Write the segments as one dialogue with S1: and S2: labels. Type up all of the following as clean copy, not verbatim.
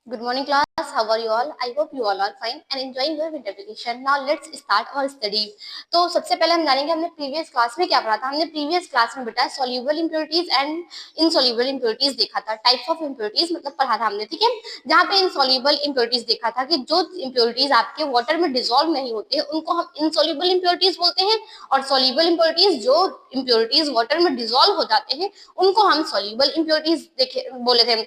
S1: Good morning class, how are you all? I hope you all are fine and enjoying your winter vacation. Now let's start our study. तो सबसे पहले हम जानेंगे हमने previous class में क्या पढ़ा था। हमने प्रीवियस क्लास में बेटा soluble impurities and insoluble impurities देखा था। टाइप्स ऑफ इम्प्योरिटीज मतलब पढ़ा था हमने, ठीक है। जहाँ पे इनसॉल्यूबल इम्प्योरिटीज देखा था कि जो इम्प्योरिटीज आपके वाटर में डिसॉल्व नहीं होते उनको हम इनसॉल्यूबल इम्प्योरिटीज बोलते हैं, और सॉल्यूबल इम्प्योरिटीज जो इम्प्योरिटीज वाटर में डिसॉल्व हो जाते हैं उनको हम सॉल्यूबल इम्प्योरिटीज देखे बोले थे।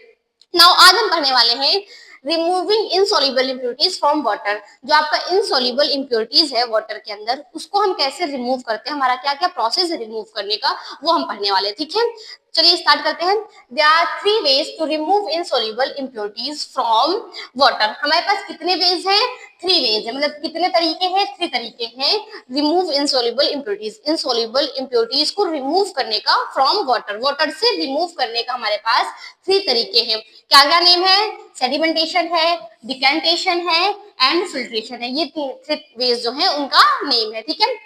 S1: नाउ आज हम पढ़ने वाले हैं removing insoluble impurities from water. जो आपका इनसॉल्युबल इम्प्योरिटीज है वाटर के अंदर उसको हम कैसे रिमूव करते हैं, हमारा क्या क्या प्रोसेस है रिमूव करने का, वो हम पढ़ने वाले, ठीक है। चलिए स्टार्ट करते हैं। There are three ways to remove insoluble impurities from water. हमारे पास कितने वेज हैं? थ्री वेज है, मतलब कितने तरीके हैं? थ्री तरीके हैं remove insoluble impurities. Insoluble impurities को रिमूव करने का फ्रॉम वाटर, वाटर से रिमूव करने का हमारे पास थ्री तरीके हैं। क्या क्या नेम है? सेडिमेंटेशन है, डिकेंटेशन है एंड फिल्ट्रेशन है। ये थ्री वेज जो है उनका नेम है, ठीक है।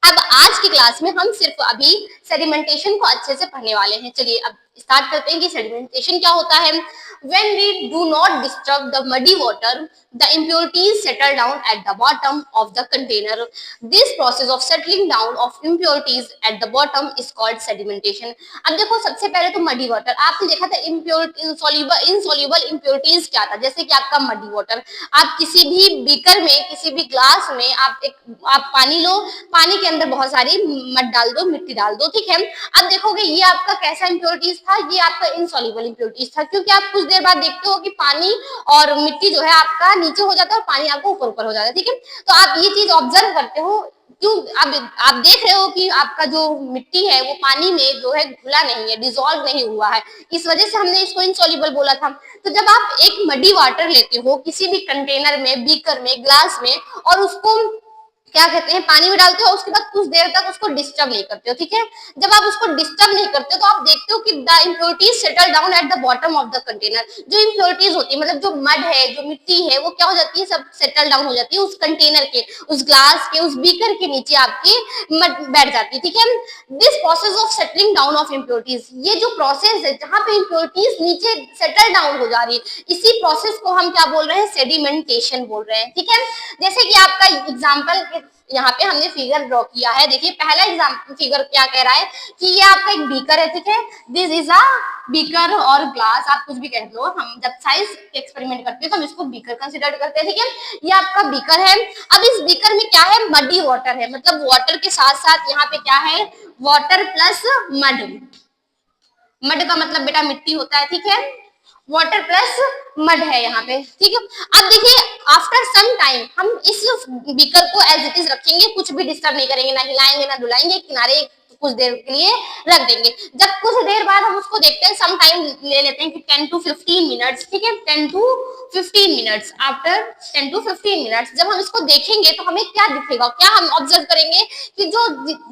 S1: अब आज की क्लास में हम सिर्फ अभी सेडिमेंटेशन को अच्छे से पढ़ने वाले हैं। चलिए अब स्टार्ट करते हैं कि सेडिमेंटेशन क्या होता है। When we do not disturb the muddy water, the impurities settle down at the bottom of the container. This process of settling down of impurities at the bottom is called sedimentation. अब देखो सबसे पहले तो muddy water आपने देखा था, insoluble impurities क्या था। जैसे कि आपका मडी वाटर, आप किसी भी बीकर में किसी भी ग्लास में आप पानी लो, पानी के अंदर बहुत सारी मड डाल दो, मिट्टी डाल दो, ठीक है। अब देखोगे ये आपका कैसा इम्प्योरिटीज था, ये आपका इनसॉल्युबल इम्प्योरिटीज था, क्योंकि आप कुछ देर बाद देखते हो कि पानी और मिट्टी जो है आपका नीचे हो जाता है और पानी आपको ऊपर ऊपर हो जाता है, ठीक है। तो आप ये चीज ऑब्जर्व करते हो, क्यों? अब आप देख रहे हो कि आपका जो मिट्टी है वो पानी में जो है घुला नहीं है, डिसॉल्व नहीं हुआ है, इस वजह से हमने इसको इनसॉल्युबल बोला था। तो जब आप एक मडी वाटर लेते हो किसी भी कंटेनर में, बीकर में, ग्लास में, और उसको क्या कहते हैं पानी में डालते हो, उसके बाद कुछ देर तक उसको डिस्टर्ब नहीं करते हो, ठीक है। जब आप उसको डिस्टर्ब नहीं करते हो तो आप देखते हो कि the impurities settle down at the bottom of the container. जो इम्प्योरिटीज होती है, मतलब जो मड है, जो मिट्टी है, वो क्या हो जाती है, सब सेटल डाउन हो जाती है उस कंटेनर के, उस ग्लास के, उस बीकर के नीचे आपकी मड बैठ जाती है, ठीक है। This process of settling down of impurities, ये जो प्रोसेस है जहां पे इम्प्योरिटीज नीचे सेटल डाउन हो जा रही है, इसी प्रोसेस को हम क्या बोल रहे हैं? सेडिमेंटेशन बोल रहे हैं, ठीक है। जैसे कि आपका एग्जाम्पल यहाँ पे हमने फिगर ड्रॉ किया है। देखिए पहला एग्जाम्पल फिगर क्या कह रहा है कि ये आपका एक बीकर है, ठीक है। दिस इज अ बीकर और ग्लास, आप कुछ भी कह लो, हम जब साइंस एक्सपेरिमेंट करते हैं तो हम इसको बीकर कंसिडर करते हैं, ठीक है। ये आपका बीकर है। अब इस बीकर में क्या है? मडी वाटर है, मतलब वाटर के साथ साथ यहाँ पे क्या है? Water plus mud. मड का मतलब बेटा मिट्टी होता है, ठीक है। वाटर प्लस मड है यहाँ पे, ठीक है। अब देखिए आफ्टर सम टाइम हम इस बीकर को एज इट इज रखेंगे, कुछ भी डिस्टर्ब नहीं करेंगे, ना हिलाएंगे ना डुलाएंगे, किनारे कुछ देर के लिए रख देंगे। जब कुछ देर बाद हम उसको देखते हैं, सम टाइम ले लेते हैं कि 10 to 15 मिनट्स, ठीक है। 10 to 15 minutes, after 10 to 15 minutes जब हम इसको देखेंगे तो हमें क्या दिखेगा, क्या हम ऑब्जर्व करेंगे कि जो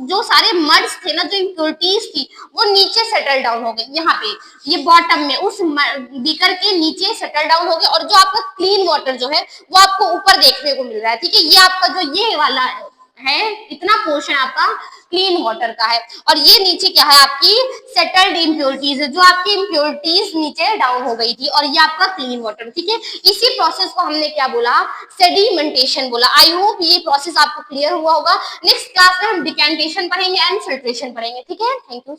S1: जो सारे मड्स थे ना, जो इम्प्योरिटीज थी, वो नीचे सेटल डाउन हो गए। यहाँ पे ये बॉटम में उस बीकर के नीचे सेटल डाउन हो गए, और जो आपका क्लीन वाटर जो है वो आपको ऊपर देखने को मिल रहा है, ठीक है। ये आपका जो ये वाला है, इतना पोर्शन आपका क्लीन वाटर का है, और ये नीचे क्या है? आपकी सेटल्ड इम्प्योरिटीज है, जो आपकी इम्प्योरिटीज नीचे डाउन हो गई थी, और ये आपका क्लीन वाटर, ठीक है। इसी प्रोसेस को हमने क्या बोला? सेडिमेंटेशन बोला। आई होप ये प्रोसेस आपको क्लियर हुआ होगा। नेक्स्ट क्लास में हम डिकेंटेशन पढ़ेंगे एंड फिल्ट्रेशन पढ़ेंगे, ठीक है। Thank you.